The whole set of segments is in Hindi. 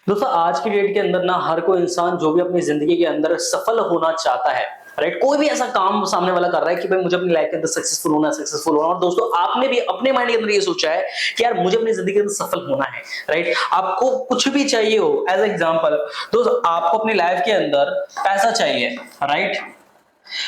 दोस्तों आज की डेट के अंदर ना हर कोई इंसान जो भी अपनी जिंदगी के अंदर सफल होना चाहता है, राइट। कोई भी ऐसा काम सामने वाला कर रहा है कि भाई मुझे अपनी लाइफ के अंदर सक्सेसफुल होना। और दोस्तों आपने भी अपने माइंड के अंदर ये सोचा है कि यार मुझे अपनी जिंदगी के अंदर सफल होना है, राइट। आपको कुछ भी चाहिए हो, एज एग्जांपल दोस्तों आपको अपनी लाइफ के अंदर पैसा चाहिए, राइट।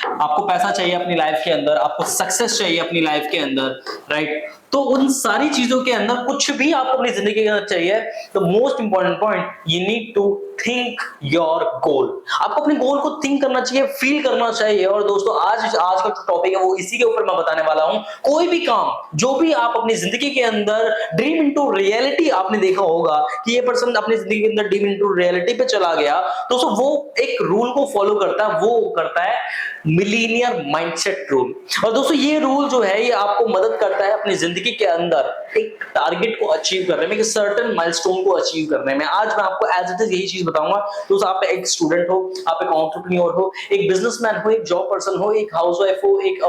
आपको पैसा चाहिए अपनी लाइफ के अंदर, आपको सक्सेस चाहिए अपनी लाइफ के अंदर, राइट। तो उन सारी चीजों के अंदर कुछ भी आपको अपनी जिंदगी के अंदर चाहिए, तो most important point, you need to think your goal. आपको अपने गोल को थिंक करना चाहिए, फील करना चाहिए। और दोस्तों आज आज का जो टॉपिक है वो इसी के ऊपर मैं बताने वाला हूं। कोई भी काम जो भी आप अपनी जिंदगी के अंदर ड्रीम इनटू रियलिटी, आपने देखा होगा कि ये पर्सन अपनी जिंदगी के अंदर ड्रीम इनटू रियलिटी पे चला गया, दोस्तों वो एक रूल को फॉलो करता है, वो करता है मिलीनियर माइंडसेट रूल। और दोस्तों ये रूल जो है ये आपको मदद करता है अपनी जिंदगी के अंदर एक टारगेट को अचीव करने में, एक सर्टेन माइलस्टोन को अचीव करने में। आज मैं आपको एज इट इज यही चीज बताऊंगा। दोस्तों आप एक स्टूडेंट हो, आप एक एंटरप्रेन्योर हो, एक बिजनेसमैन हो, एक जॉब पर्सन हो, एक हाउसवाइफ हो, एक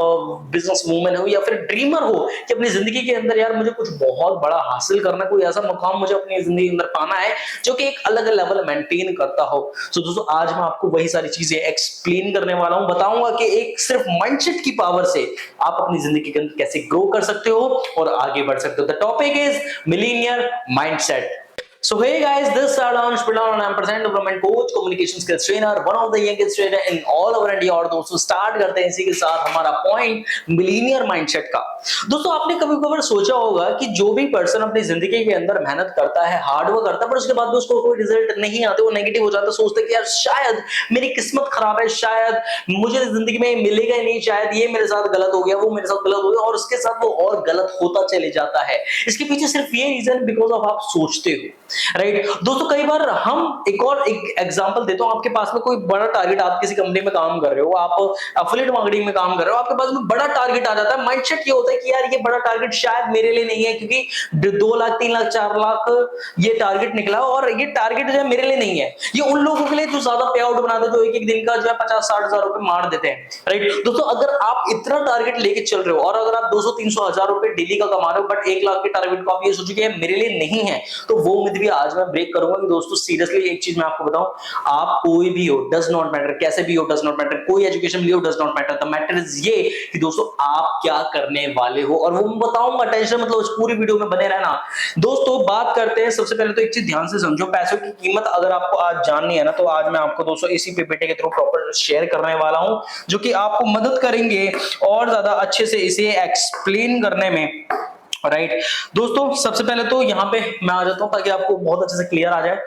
बिजनेस वूमन हो, या फिर ड्रीमर हो कि अपनी जिंदगी के अंदर यार मुझे कुछ बहुत बड़ा हासिल करना, कोई ऐसा मुकाम मुझे अपनी जिंदगी के अंदर पाना है जो कि एक अलग लेवल मेंटेन करता हो। सो दोस्तों आज मैं आपको वही सारी चीजें एक्सप्लेन करने वाला हूं, बताऊंगा कि एक सिर्फ माइंडसेट की पावर से आप अपनी जिंदगी के अंदर कैसे ग्रो कर सकते हो और आगे बढ़ सकते हो। The topic is millionaire mindset. So hey guys, this is Adarsh Pradhan and I'm present development coach, communication skills trainer, one of the youngest trainer in all over India। और दोस्तों स्टार्ट करते हैं इसी के साथ हमारा पॉइंट मिलीनियर माइंडसेट का। दोस्तों आपने कभी कभी सोचा होगा कि जो भी पर्सन अपनी जिंदगी के अंदर मेहनत करता है, हार्ड वर्क करता है, पर उसके बाद भी उसको कोई रिजल्ट नहीं आते, वो नेगेटिव हो जाता है, सोचते कि यार शायद मेरी किस्मत खराब है, शायद मुझे जिंदगी में मिलेगा ही नहीं, शायद ये मेरे साथ गलत हो गया, वो मेरे साथ गलत हो गया, और उसके साथ वो और गलत होता चले जाता है। इसके पीछे सिर्फ ये रीजन बिकॉज ऑफ आप सोचते हो, राइट। दोस्तों कई बार हम एक एग्जांपल देता हूं। आपके पास में कोई बड़ा टारगेट, आप किसी कंपनी में काम कर रहे हो, आप एफिलिएट मार्केटिंग में काम कर रहे हो, आपके पास में बड़ा टारगेट आ जाता है। माइंडसेट ये होता है कि यार ये बड़ा टारगेट शायद मेरे लिए नहीं है, क्योंकि 2 लाख 3 लाख 4 लाख ये टारगेट निकला, और ये टारगेट जो है मेरे लिए नहीं है, ये उन लोगों के लिए जो ज्यादा पे आउट बनाते हैं, जो एक एक दिन का जो है 50-60 हजार रुपए मार देते हैं, राइट। दोस्तों अगर आप इतना टारगेट लेके चल रहे हो और अगर आप 200-300 हजार रुपए डेली का कमा रहे हो, बट 1 लाख के टारगेट को आप ये सोचो कि मेरे लिए नहीं है, तो वो मिथ भी आज मैं ब्रेक करूंगा। कि दोस्तों सीरियसली एक चीज मैं आपको बताऊं, आप कोई भी हो, डज नॉट मैटर, कैसे भी हो, डज नॉट मैटर, कोई education Leo, does not matter. The matter is ये कि दोस्तों आप क्या करने वाले हो, और वो मैं बताऊंगा। टेंशन मतलब उस पूरी वीडियो में बने रहना। दोस्तों बात करते हैं, सबसे पहले तो एक चीज ध्यान से समझो, पैसों की कीमत अगर आपको आज जाननी है ना, तो आज मैं आपको दोस्तों इसी पीपीटी के थ्रू प्रॉपर शेयर करने वाला हूं, जो कि आपको मदद करेंगे और ज्यादा अच्छे से इसे एक्सप्लेन करने में, राइट। दोस्तों सबसे पहले तो यहाँ पे मैं आ जाता हूँ ताकि आपको बहुत अच्छे से क्लियर आ जाए।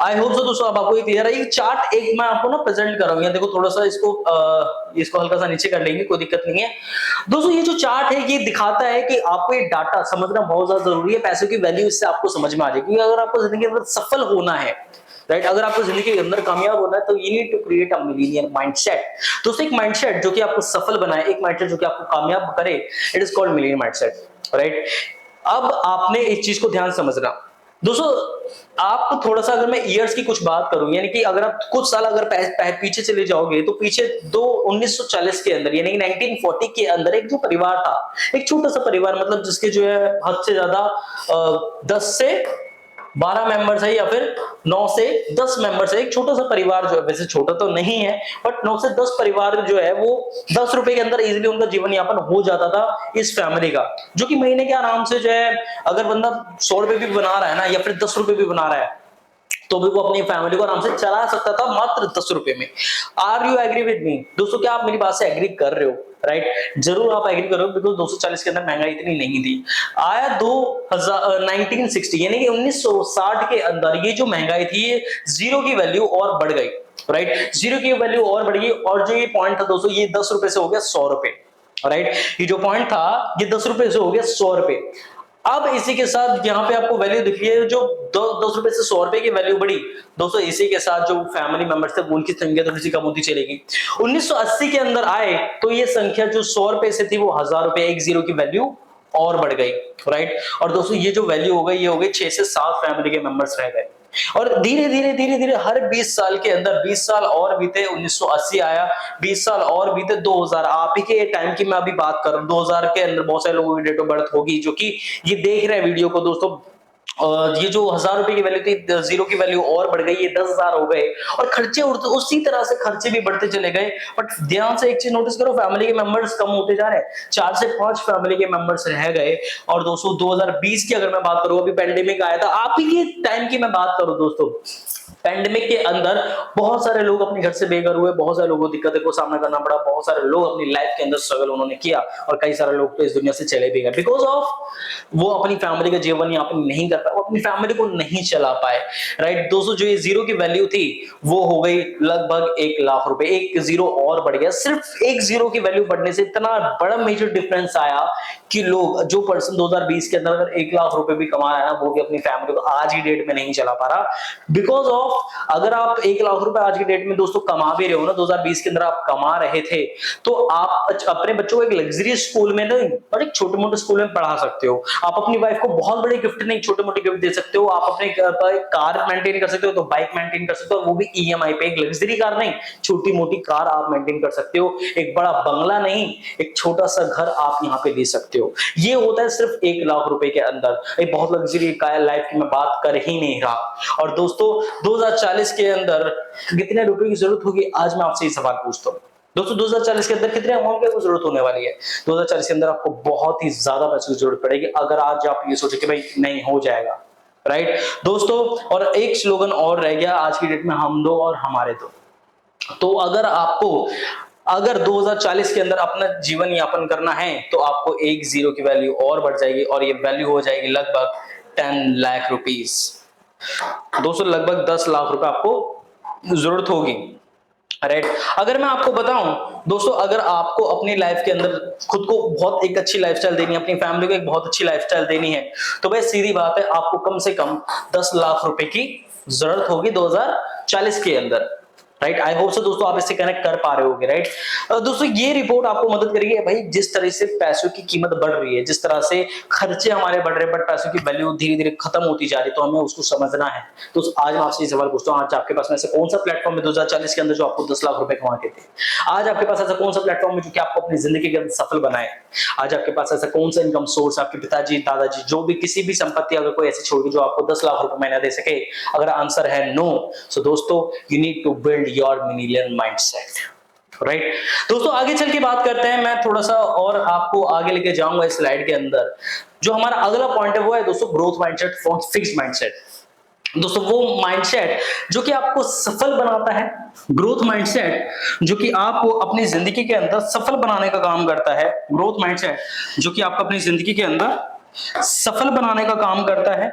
आई होप सो दोस्तों अब आपको ये क्लियर है। ये चार्ट एक मैं आपको ना प्रेजेंट कर रहा हूँ, देखो थोड़ा सा इसको हल्का सा नीचे कर लेंगे, कोई दिक्कत नहीं है। दोस्तों ये जो चार्ट है ये दिखाता है कि आपको ये डाटा समझना बहुत ज्यादा जरूरी है, पैसों की वैल्यू इससे आपको समझ में आ जाएगी। क्योंकि अगर आपको जिंदगी में सफल होना है, राइट, अगर आपको जिंदगी के अंदर कामयाब होना है, तो you need to create a millionaire mindset. दोस्तों एक माइंडसेट जो कि आपको सफल बनाए, एक माइंडसेट जो कि आपको कामयाब करे, it is called millionaire mindset, right. अब आपने इस चीज को ध्यान समझना। दोस्तों आप थोड़ा सा, अगर मैं ईयर्स की कुछ बात करूं, यानी कि अगर आप कुछ साल अगर पीछे चले जाओगे, तो पीछे 1940 के अंदर, यानी 1940 के अंदर एक जो परिवार था, एक छोटा सा परिवार, मतलब जिसके जो है हद से ज्यादा 10 से 12 मेंबर्स है, या फिर 9 से 10 मेंबर्स है। एक छोटा सा परिवार जो है, वैसे छोटा तो नहीं है, बट 9 से 10 परिवार जो है वो 10 रुपए के अंदर इजीली उनका जीवन यापन हो जाता था इस फैमिली का, जो कि महीने के आराम से जो है, अगर बंदा 100 रुपए भी बना रहा है ना, या फिर 10 रुपए भी बना रहा है, तो भी वो अपनी फैमिली को आराम से चला सकता था मात्र 10 रुपए में। Are you agree with me? दोस्तों क्या आप मेरी बात से एग्री कर रहे हो? राइट, जरूर आप एग्री करो, बिकॉज 240 के अंदर महंगाई इतनी नहीं थी। आया 1960, यानी कि 1960 के अंदर ये जो महंगाई थी, ये जीरो की वैल्यू और बढ़ गई, राइट। जीरो की वैल्यू और बढ़ गई, और जो ये पॉइंट था दोस्तों, ये 10 रुपए से हो गया 100 रुपए, राइट। ये जो पॉइंट था ये 10 रुपए से हो गया 100 रुपए। अब इसी के साथ यहाँ पे आपको वैल्यू दिख रही है, जो 10 रुपए से 100 रुपए की वैल्यू बढ़ी। दोस्तों इसी के साथ जो फैमिली मेंबर्स थे उनकी संख्या थोड़ी सी कम होती चलेगी। 1980 के अंदर आए तो ये संख्या जो 100 रुपए से थी वो 1000 रुपए, एक जीरो की वैल्यू और बढ़ गई, राइट। और दोस्तों ये जो वैल्यू हो गई, ये हो गई 6 से 7 फैमिली के मेंबर्स रह गए। और धीरे धीरे धीरे धीरे हर 20 साल के अंदर 20 साल और बीते, 1980 आया, 20 साल और बीते, 2000, आप ही के टाइम की मैं अभी बात कर रहा हूं, 2000 के अंदर बहुत सारे लोगों की डेट ऑफ बर्थ होगी जो कि ये देख रहे हैं वीडियो को दोस्तों। और ये जो 1000 रुपए की वैल्यू थी, जीरो की वैल्यू और बढ़ गई, ये 10,000 हो गए, और खर्चे उसी तरह से खर्चे भी बढ़ते चले गए। बट ध्यान से एक चीज नोटिस करो, फैमिली के मेंबर्स कम होते जा रहे हैं, 4 से 5 फैमिली के मेंबर्स रह गए। और दोस्तों 2020 की अगर मैं बात करूं, अभी पेंडेमिक आया था, आप ही के टाइम की मैं बात करूं दोस्तों, पैंडेमिक के अंदर बहुत सारे लोग अपने घर से बेघर हुए, बहुत सारे लोगों को दिक्कतों को सामना करना पड़ा, बहुत सारे लोग अपनी लाइफ के अंदर स्ट्रगल उन्होंने किया, और कई सारे लोग तो इस दुनिया से चले भी गए बिकॉज ऑफ वो अपनी फैमिली का जीवन यापन नहीं कर पाए, वो अपनी फैमिली को नहीं चला पाए। राइट दोस्तों, जो ये जीरो की वैल्यू थी वो हो गई लगभग 1 लाख रुपए, एक जीरो और बढ़ गया। सिर्फ एक जीरो की वैल्यू बढ़ने से इतना बड़ा मेजर डिफरेंस आया कि लोग, जो पर्सन 2020 के अंदर अगर 1 लाख रुपए भी कमा रहा है ना, वो भी अपनी फैमिली को आज की डेट में नहीं चला पा रहा बिकॉज ऑफ, अगर आप 1 लाख रुपए आज की डेट में दोस्तों कमा भी रहे हो ना, 2020 के अंदर आप कमा रहे थे, तो आप अपने बच्चों को एक लग्जरियस स्कूल में नहीं, और एक छोटे मोटे स्कूल में पढ़ा सकते हो। आप अपनी वाइफ को बहुत बड़े गिफ्ट नहीं, छोटे मोटे गिफ्ट दे सकते हो। आप अपने कार मेंटेन कर सकते हो तो बाइक मेंटेन कर सकते हो, वो भी ईएमआई पे। एक लग्जरी कार नहीं, छोटी मोटी कार आप मेंटेन कर सकते हो। एक बड़ा बंगला नहीं, एक छोटा सा घर आप यहाँ पे ले सकते हो। ये होता है सिर्फ 1 लाख रुपए के अंदर। एक बहुत लग्जरी लाइफ की मैं बात कर ही नहीं रहा। और दोस्तों 2040 के अंदर कितने रुपए की जरूरत होगी, आज मैं आपसे ये सवाल पूछता हूँ। दोस्तों 2040 के अंदर कितने अमाउंट की जरूरत होने वाली है? 2040 के अंदर आपको बहुत ही ज्यादा पैसों की जरूरत पड़ेगी, अगर आज आप ये सोचे कि भाई नहीं हो जाएगा। राइट दोस्तों, और एक स्लोगन और रह गया आज की डेट में, हम दो और हमारे दो। तो अगर 2040 के अंदर अपना जीवन यापन करना है तो आपको एक जीरो की वैल्यू और बढ़ जाएगी, और ये वैल्यू हो जाएगी लगभग 10 लाख रुपीस। दोस्तों लगभग 10 लाख रुपए आपको जरूरत होगी। राइट, अगर मैं आपको बताऊं दोस्तों, अगर आपको अपनी लाइफ के अंदर खुद को बहुत एक अच्छी लाइफस्टाइल देनी है, अपनी फैमिली को एक बहुत अच्छी लाइफस्टाइल देनी है, तो भाई सीधी बात है, आपको कम से कम 10 लाख रुपए की जरूरत होगी 2040 के अंदर। राइट, आई होप सो दोस्तों आप इससे कनेक्ट कर पा रहे होगे। राइट दोस्तों, ये रिपोर्ट आपको मदद करेगी भाई, जिस तरह से पैसों की कीमत बढ़ रही है, जिस तरह से खर्चे हमारे बढ़ रहे हैं, बट पैसों की वैल्यू धीरे धीरे खत्म होती जा रही है, तो हमें उसको समझना है। तो आज मैं आपसे ये सवाल पूछता हूँ, आज आपके पास में ऐसा कौन सा प्लेटफॉर्म है 2040 के अंदर जो आपको 10 लाख रुपए कमा के दे? आज आपके पास ऐसा कौन सा प्लेटफॉर्म है जो कि आपको अपनी जिंदगी के अंदर सफल बनाए? आज आपके पास ऐसा कौन सा इनकम सोर्स, आपके पिताजी दादाजी जो भी किसी भी संपत्ति अगर कोई ऐसी छोड़ जो आपको 10 लाख रुपए महीना दे सके? अगर आंसर है नो, सो दोस्तों you need to build your millionaire mindset. Right दोस्तों, आगे चल के बात करते हैं। मैं थोड़ा सा और आपको आगे लेके जाऊंगा इस स्लाइड के अंदर। जो हमारा अगला पॉइंट है वो है दोस्तों ग्रोथ माइंडसेट, फिक्स्ड माइंडसेट। दोस्तों वो माइंडसेट जो कि आपको सफल बनाता है, ग्रोथ माइंडसेट जो कि आपको अपनी जिंदगी के अंदर सफल बनाने का काम करता है, ग्रोथ माइंडसेट जो कि आपको अपनी जिंदगी के अंदर सफल बनाने का काम करता है,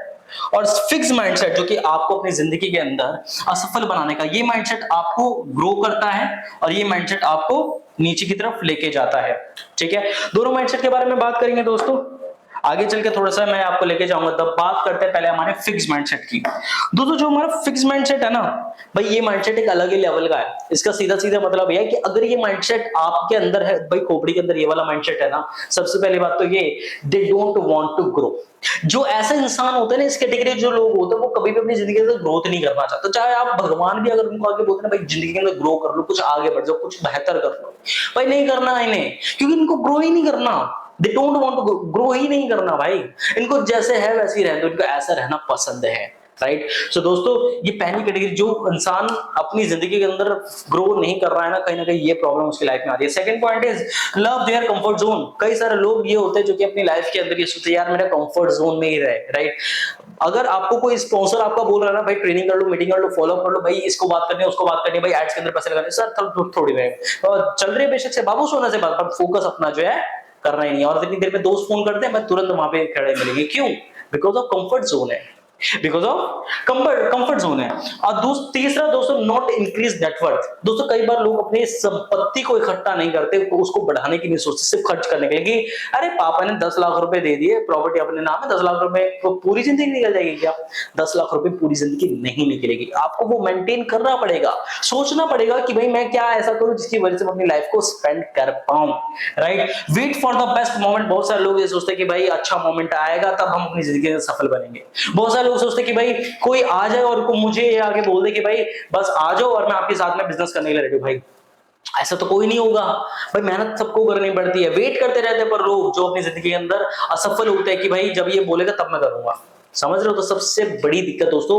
और फिक्स माइंडसेट जो कि आपको अपनी जिंदगी के अंदर असफल बनाने का, ये माइंडसेट आपको ग्रो करता है और ये माइंडसेट आपको नीचे की तरफ लेके जाता है। ठीक है, दोनों माइंडसेट के बारे में बात करेंगे दोस्तों, आगे चल के थोड़ा सा मैं आपको लेके जाऊंगा। तब बात करते हैं पहले हमारे फिक्स माइंडसेट की। दोस्तों जो हमारा फिक्स माइंडसेट है ना भाई, ये माइंडसेट एक अलग ही लेवल का है। इसका सीधा सीधा मतलब यह है कि अगर ये माइंडसेट आपके अंदर है भाई, खोपड़ी के अंदर ये वाला माइंडसेट है ना, सबसे पहली बात तो ये, they don't want to grow. जो ऐसे इंसान होते हैं ना, इस कैटेगरी जो लोग होते हैं, वो कभी भी अपनी जिंदगी के अंदर ग्रोथ नहीं करना चाहते। चाहे आप भगवान भी अगर उनको आगे बोलते हैं भाई जिंदगी के अंदर ग्रो कर लो, कुछ आगे बढ़ जाओ, कुछ बेहतर कर लो, भाई नहीं करना है इन्हें, क्योंकि इनको ग्रो ही नहीं करना। They don't want to grow ही नहीं करना भाई, इनको जैसे है वैसे ही रहने दो, इनको ऐसा रहना पसंद है। राइट सो दोस्तों, ये पहली कैटेगरी, जो इंसान अपनी जिंदगी के अंदर ग्रो नहीं कर रहा है ना कहीं ये प्रॉब्लम उसकी लाइफ में आ रही है। Second point is love there comfort zone. कई सारे लोग ये होते हैं जो कि अपनी लाइफ के अंदर ये सोचते हैं यार मेरा कंफर्ट जोन में ही रहे। राइट, अगर आपको कोई स्पॉन्सर आपका बोल रहा है ना भाई ट्रेनिंग कर लो, मीटिंग कर लो, फॉलो कर लो, भाई इसको बात करनी है उसको बात करनी है, भाई एड्स के अंदर पैसे लगाने, सर थोड़ी रहे चल रही है बेशक से बाबू सोना से बात, पर फोकस अपना जो है करना ही नहीं। और इतनी देर में दोस्त फोन करते हैं, मैं तुरंत वहां पे खड़े मिलेंगे, क्यों? बिकॉज ऑफ कंफर्ट जोन है, बिकॉज ऑफ कंफर्ट जोन है। और तीसरा दोस्तों, नॉट इंक्रीज नेटवर्थ। दोस्तों कई बार लोग अपनी संपत्ति को इकट्ठा नहीं करते, उसको बढ़ाने की नहीं सोचते, सिर्फ खर्च करने के लिए। अरे पापा ने 10 लाख रुपए दे दिए, प्रॉपर्टी अपने नाम है, 10 लाख रुपए तो पूरी जिंदगी निकल जाएगी क्या? 10 लाख रुपए पूरी जिंदगी नहीं निकलेगी, आपको वो मेंटेन करना पड़ेगा, सोचना पड़ेगा कि भाई मैं क्या ऐसा करूं जिसकी वजह से मैं अपनी लाइफ को स्पेंड कर पाऊं। Right, wait for the best moment. बहुत सारे लोग ये सोचते हैं कि भाई अच्छा मोमेंट आएगा तब हम अपनी जिंदगी में सफल बनेंगे। बहुत सारे लोग सोचते हैं कि भाई कोई आ जाए और मुझे ये आगे बोल दे कि भाई बस आ जाओ और मैं आपके साथ में बिजनेस करने के लिए रेडी हूं। भाई ऐसा तो कोई नहीं होगा भाई, मेहनत सबको करनी पड़ती है। वेट करते रहते हैं पर लोग जो अपनी जिंदगी के अंदर असफल होते हैं कि भाई जब ये बोलेगा तब मैं करूंगा। समझ रहे हो? तो सबसे बड़ी दिक्कत दोस्तों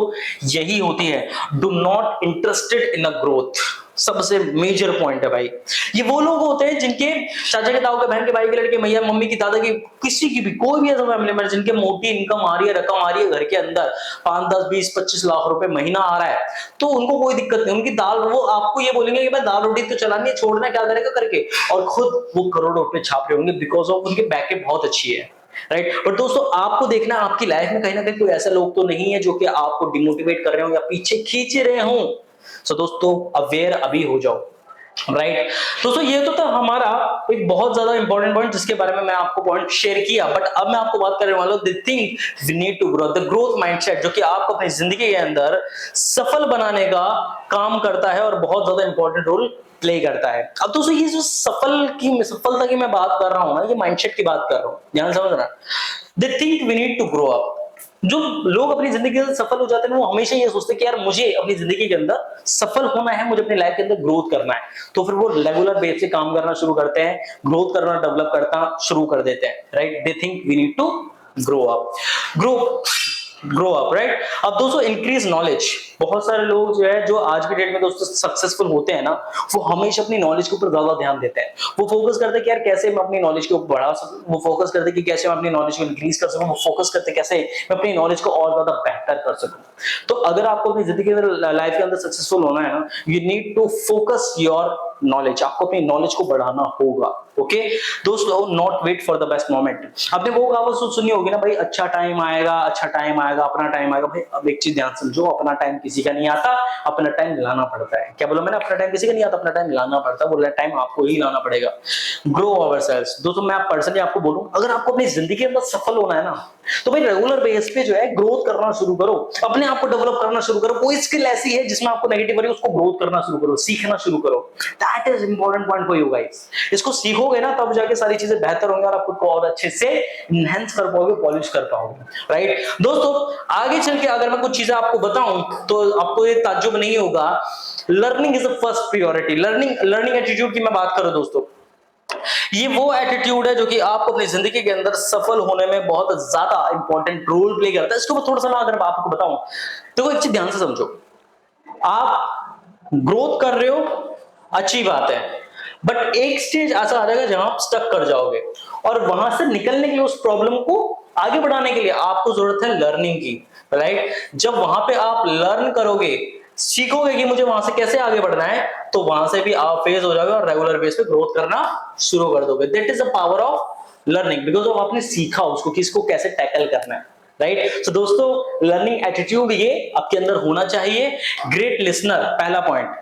यही होती है, do not interested in a growth. सबसे मेजर पॉइंट है भाई। ये वो लोग होते हैं जिनके चाचा के ताऊ के बहन के भाई के लड़के मैया मम्मी की दादा की किसी की भी कोई भी ऐसा फैमिली मेंबर जिनके मोटी इनकम आ रही है, रकम आ रही है घर के अंदर 5 10 20 25 लाख रुपए महीना आ रहा है, तो उनको कोई दिक्कत नहीं। उनकी दाल, वो आपको ये बोलेंगे कि भाई दाल रोटी तो चलानी है, छोड़ना क्या करेगा करके, और खुद वो करोड़ों रुपए छाप रहे होंगे बिकॉज ऑफ उनकी बैकअप बहुत अच्छी है। राइट। और दोस्तों आपको देखना आपकी लाइफ में कहीं ना कहीं कोई ऐसा लोग तो नहीं है जो कि आपको डिमोटिवेट कर रहे हो या पीछे खींच रहे हो। सो दोस्तों अवेयर अभी हो जाओ। राइट। दोस्तों ये तो था हमारा एक बहुत ज्यादा इंपॉर्टेंट पॉइंट जिसके बारे में मैं आपको पॉइंट शेयर किया, बट अब मैं आपको बात करने वाला हूं the thing we need to grow, the growth mindset, जो कि आपको अपनी जिंदगी के अंदर सफल बनाने का काम करता है और बहुत ज्यादा इंपॉर्टेंट रोल प्ले करता है। अब दोस्तों ये जो सफलता की मैं बात कर रहा हूं ना, ये माइंडसेट की बात कर रहा हूं, ध्यान समझना। The think we need to grow up. जो लोग अपनी जिंदगी के अंदर सफल हो जाते हैं वो हमेशा ये सोचते हैं कि यार मुझे अपनी जिंदगी के अंदर सफल होना है, मुझे अपनी लाइफ के अंदर ग्रोथ करना है, तो फिर वो रेगुलर बेस से काम करना शुरू करते हैं, ग्रोथ करना डेवलप करना शुरू कर देते हैं। Right. They think we need to grow up, grow up. Right. अब दोस्तों इंक्रीज नॉलेज। बहुत सारे लोग जो है जो आज की डेट में दोस्तों सक्सेसफुल होते हैं ना, वो हमेशा अपनी नॉलेज के ऊपर ज्यादा ध्यान देते हैं। वो फोकस करते हैं कि यार कैसे मैं अपनी नॉलेज को बढ़ा सकूं, वो फोकस करते हैं कि कैसे मैं अपनी नॉलेज को इंक्रीज कर सकूं, वो फोकस करते हैं कैसे मैं अपनी नॉलेज को और ज्यादा बेहतर कर सकूं। तो अगर आपको अपनी जिंदगी के अंदर लाइफ के अंदर सक्सेसफुल होना है ना, you need to focus your knowledge. आपको अपनी नॉलेज को बढ़ाना होगा। ओके दोस्तों, not wait for the best moment. आपने वो कहावत सुनी होगी ना भाई, अच्छा टाइम आएगा, अच्छा टाइम आएगा, अपना टाइम आएगा। भाई अब एक चीज ध्यान समझो, अपना टाइम किसी का नहीं आता, अपना टाइम लाना पड़ता है। क्या बोला मैंने? अपना टाइम किसी का नहीं आता, अपना टाइम लाना पड़ता है। बोला टाइम आपको ही लाना पड़ेगा। Grow ourselves. दोस्तों मैं पर्सनली आपको बोलूं, अगर आपको अपनी जिंदगी के अंदर सफल होना है ना, तो भाई रेगुलर बेस पे जो है ग्रोथ करना शुरू करो, अपने आप को डेवलप करना शुरू करो। कोई स्किल ऐसी है जिसमें आपको नेगेटिव हो रही है, उसको ग्रोथ करना शुरू करो, सीखना शुरू करो। That is important point for you guys. इसको सीखोगे ना तब जाके सारी चीजें बेहतर होंगी और आप खुद को और अच्छे से इनहेंस कर पाओगे, पॉलिश कर पाओगे। राइट। दोस्तों आगे चल के अगर मैं कुछ चीजें आपको बताऊं तो आपको ये ताज्जुब नहीं होगा। Learning is the first priority. Learning attitude की मैं बात करूं दोस्तों, ये वो एटीट्यूड है जो कि आपको अपनी जिंदगी के अंदर सफल होने में बहुत ज्यादा इंपॉर्टेंट रोल प्ले करता है। इसको मैं थोड़ा सा ना अगर आपको बताऊं तो एक चीज ध्यान से समझो। आप ग्रोथ कर रहे हो, अच्छी बात है, बट एक स्टेज ऐसा आ जाएगा जहां आप स्टक कर जाओगे और वहां से निकलने के लिए, उस प्रॉब्लम को आगे बढ़ाने के लिए आपको जरूरत है लर्निंग की। राइट। जब वहां पे आप लर्न करोगे, सीखोगे कि मुझे वहां से कैसे आगे बढ़ना है, तो वहां से भी आप फेज हो जाओगे और रेगुलर बेस पे ग्रोथ करना शुरू कर दोगे। That is the power of learning, because of आपने सीखा उसको कि इसको कैसे टैकल करना है। राइट। तो दोस्तों लर्निंग एटीट्यूड ये आपके अंदर होना चाहिए। ग्रेट लिसनर, पहला पॉइंट,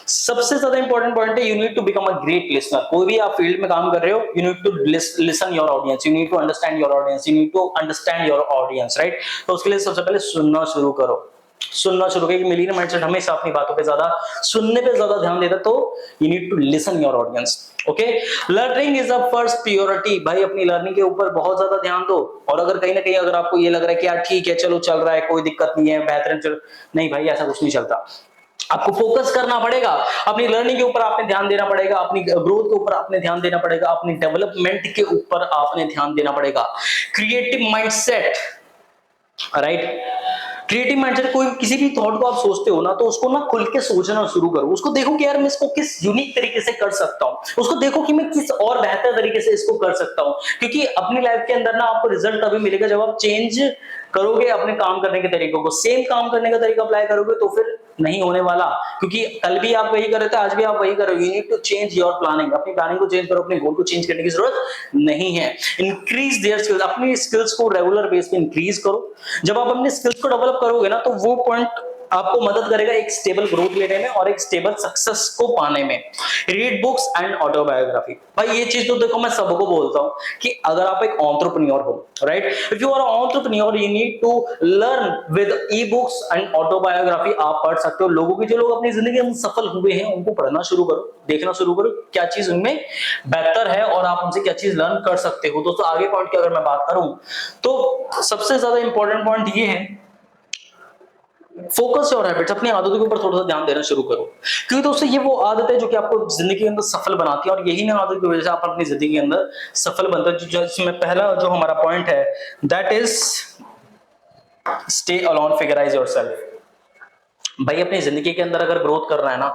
सबसे ज्यादा इंपॉर्टेंट पॉइंट है, you need to become a great listener. कोई भी आप फील्ड में काम कर रहे हो, you need to listen your audience, you need to understand your audience, you need to understand your audience. Right. तो उसके लिए सबसे पहले सुनना शुरू करो, सुनना शुरू करें। मिलीनियर माइंडसेट हमेशा अपनी बातों पे ज्यादा, सुनने पे ज्यादा ध्यान देता, तो you need to listen your audience. Okay. Learning is the first priority. भाई अपनी लर्निंग के ऊपर बहुत ज्यादा ध्यान दो। और अगर कहीं ना कहीं अगर आपको ये लग रहा है कि यार ठीक है चलो चल रहा है, कोई दिक्कत नहीं है, बेहतरीन चल, नहीं भाई ऐसा कुछ नहीं चलता। आपको फोकस करना पड़ेगा, अपनी लर्निंग के ऊपर आपने ध्यान देना पड़ेगा, अपनी ग्रोथ के ऊपर आपने ध्यान देना पड़ेगा, अपनी डेवलपमेंट के ऊपर आपने ध्यान देना पड़ेगा। Creative mindset. Right. Creative mindset, कोई किसी भी थॉट को आप सोचते हो ना, तो उसको ना खुल के सोचना शुरू करो। उसको देखो कि यार मैं इसको किस यूनिक तरीके से कर सकता हूं, उसको देखो कि मैं किस और बेहतर तरीके से इसको कर सकता हूं। क्योंकि अपनी लाइफ के अंदर ना आपको रिजल्ट तभी मिलेगा जब आप चेंज करोगे अपने काम करने के तरीकों को। सेम काम करने का तरीका अप्लाई करोगे तो फिर नहीं होने वाला, क्योंकि कल भी आप वही कर रहे थे, आज भी आप वही करोगे। You need to change your planning. अपनी प्लानिंग को चेंज करो, अपने गोल को चेंज करने की जरूरत नहीं है। Increase their skills. अपनी स्किल्स को रेगुलर बेस पे इंक्रीज करो। जब आप अपने स्किल्स को डेवलप करोगे ना, तो वो पॉइंट आपको मदद करेगा एक स्टेबल ग्रोथ लेने में और एक स्टेबल सक्सेस को पाने में। Read books and autobiography. भाई ये चीज तो देखो मैं सबको बोलता हूं कि अगर आप एक एंटरप्रेन्योर हो, right, if you are entrepreneur you need to learn with e books and autobiography. आप पढ़ सकते हो लोगों की, जो लोग अपनी जिंदगी में सफल हुए हैं, उनको पढ़ना शुरू करो, देखना शुरू करो क्या चीज उनमें बेहतर है और आप उनसे क्या चीज लर्न कर सकते हो। दोस्तों आगे पॉइंट की अगर मैं बात करूं तो सबसे ज्यादा इंपॉर्टेंट पॉइंट ये है, फोकस योर हैबिट्स। अपनी आदतों के ऊपर थोड़ा सा ध्यान देना शुरू करो, क्योंकि दोस्तों ये वो आदत है जो कि आपको जिंदगी के अंदर सफल बनाती है, और यही ना आदत की वजह से आप अपनी जिंदगी के अंदर सफल बनते हैं। जिसमें पहला जो हमारा पॉइंट है that is stay alone, figurise yourself. भाई अपनी जिंदगी के अंदर अगर ग्रोथ कर रहा है ना,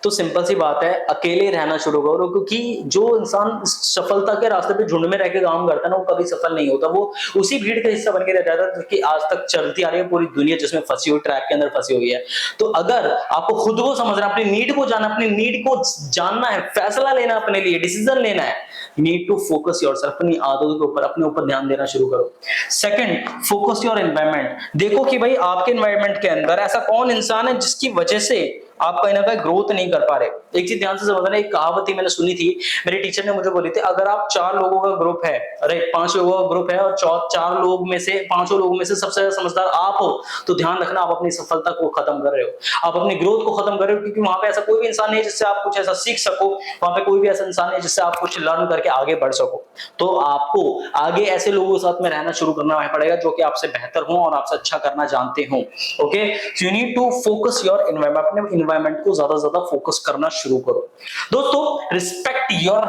तो सिंपल सी बात है, अकेले रहना शुरू करो, क्योंकि जो इंसान सफलता के रास्ते पे झुंड में रह के काम करता है ना, वो कभी सफल नहीं होता। वो उसी भीड़ का हिस्सा बन के रह जाता है कि आज तक चलती आ रही है पूरी दुनिया जिसमें फंसी हुई, ट्रैक के अंदर फंसी हुई है। तो अगर आपको खुद को समझना, अपनी नीड को जानना, अपनी नीड को जानना है, फैसला लेना अपने लिए, डिसीजन लेना है, नीड टू फोकस योरसेल्फ, अपनी आदतों के ऊपर, अपने ऊपर ध्यान देना शुरू करो। Second, focus your environment. देखो कि भाई आपके एनवायरनमेंट के अंदर ऐसा कौन इंसान है जिसकी वजह से आप कहीं ना कहीं ग्रोथ नहीं कर पा रहे। एक चीज ध्यान से समझना, एक कहावत ही मैंने सुनी थी, मेरे टीचर ने मुझे बोली थी, अगर आप 4 लोगों का ग्रुप है, अरे 5 लोगों का ग्रुप है, और 4 लोग में से 5 लोगों में से सबसे ज्यादा समझदार आप हो, तो ध्यान रखना आप अपनी सफलता को खत्म कर रहे हो, आप अपनी ग्रोथ को खत्म कर रहे हो, क्योंकि वहां पे ऐसा कोई भी इंसान नहीं है जिससे आप कुछ ऐसा सीख सको, वहां पे कोई भी ऐसा इंसान नहीं है जिससे आप कुछ लर्न करके आगे बढ़ सको। तो आपको आगे ऐसे लोगों के साथ में रहना शुरू करना पड़ेगा जो कि आपसे बेहतर हो और आपसे अच्छा करना जानते हो। Okay, so you need to focus your environment, अपने एनवायरनमेंट को ज्यादा फोकस करना शुरू करो। दोस्तों, रिस्पेक्ट योर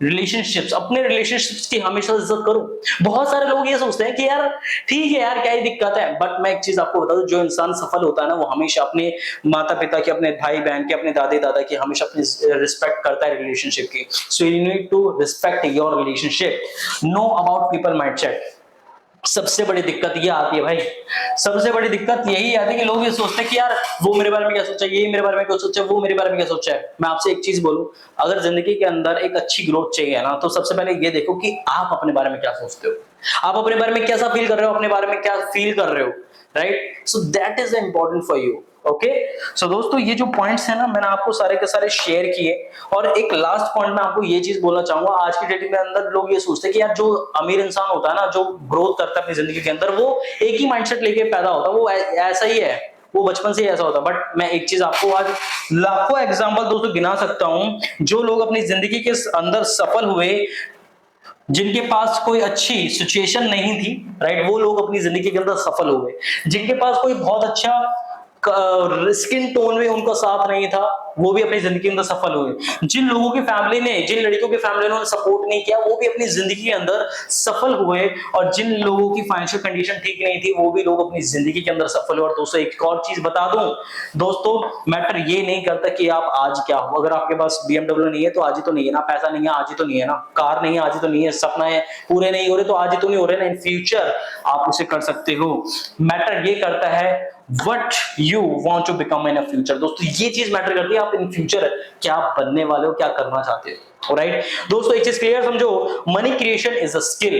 रिलेशनशिप्स, अपने रिलेशनशिप्स की हमेशा इज्जत करो। बहुत सारे लोग ये सोचते हैं कि यार ठीक है यार, क्या ही दिक्कत है, बट मैं एक चीज आपको बता दूं, जो इंसान सफल होता है ना, वो हमेशा अपने माता पिता की, अपने भाई बहन की, अपने दादी दादा की हमेशा अपनी रिस्पेक्ट करता है रिलेशनशिप की। So you need to respect your relationship, know about people mindset. सबसे बड़ी दिक्कत ये आती है भाई, सबसे बड़ी दिक्कत यही आती है कि लोग ये सोचते हैं कि यार वो मेरे बारे में क्या सोचा है, ये मेरे बारे में क्या सोचा है, वो मेरे बारे में क्या सोचा है। मैं आपसे एक चीज बोलूं, अगर जिंदगी के अंदर एक अच्छी ग्रोथ चाहिए ना, तो सबसे पहले ये देखो कि आप अपने बारे में क्या सोचते हो, आप अपने बारे में कैसा फील कर रहे हो, अपने बारे में क्या फील कर रहे हो, right? So that is important for you. Okay, so दोस्तों, ये जो पॉइंट्स है ना, मैंने आपको सारे के सारे शेयर किए। और एक लास्ट पॉइंट मैं आपको ये चीज बोलना चाहूंगा, आज की डेट में अंदर लोग ये सोचते हैं कि यार जो अमीर इंसान होता है ना, जो ग्रोथ करता है अपनी जिंदगी के अंदर, वो एक ही माइंडसेट लेके पैदा होता है, वो ऐसा ही है, वो बचपन से ही ऐसा होता है। बट मैं एक चीज आपको आज लाखों एग्जांपल दोस्तों गिना सकता हूं, जो लोग अपनी जिंदगी के अंदर सफल हुए, जिनके पास कोई अच्छी सिचुएशन नहीं थी, राइट, वो लोग अपनी जिंदगी के अंदर सफल हुए। जिनके पास कोई बहुत अच्छा स्किन टोन में उनका साथ नहीं था, वो भी अपनी जिंदगी के अंदर सफल हुए। जिन लोगों की फैमिली ने, जिन लड़कियों की फैमिली ने सपोर्ट नहीं किया, वो भी अपनी जिंदगी के अंदर सफल हुए। और जिन लोगों की फाइनेंशियल कंडीशन ठीक नहीं थी, वो भी लोग अपनी जिंदगी के अंदर सफल हुए। और दोस्तों, एक और चीज बता दूं दोस्तों, मैटर ये नहीं करता कि आप आज क्या हो। अगर आपके पास BMW नहीं है तो आज ही तो नहीं है ना, पैसा नहीं है आज ही तो नहीं है ना, कार नहीं है आज ही तो नहीं है, सपना है पूरे नहीं हो रहे तो आज ही तो नहीं हो रहे ना, इन फ्यूचर आप उसे कर सकते हो। मैटर ये करता है what you want to become in a future। दोस्तों, ये चीज मैटर करती है, आप इन फ्यूचर क्या बनने वाले हो, क्या करना चाहते हो, राइट? दोस्तों, एक चीज क्लियर समझो, money creation is a skill,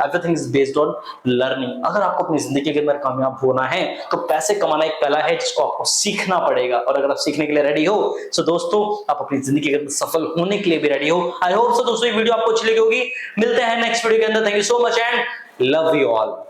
everything is based on learning. अगर आपको अपनी जिंदगी के अंदर कामयाब होना है, तो पैसे कमाना एक कला है जिसको आपको सीखना पड़ेगा। और अगर आप सीखने के लिए रेडी हो, तो दोस्तों आप अपनी जिंदगी के अंदर सफल होने के लिए भी रेडी हो। आई होप सो दोस्तों, ये वीडियो आपको अच्छी लगी होगी। मिलते हैं नेक्स्ट वीडियो के अंदर। Thank you so much and love you all.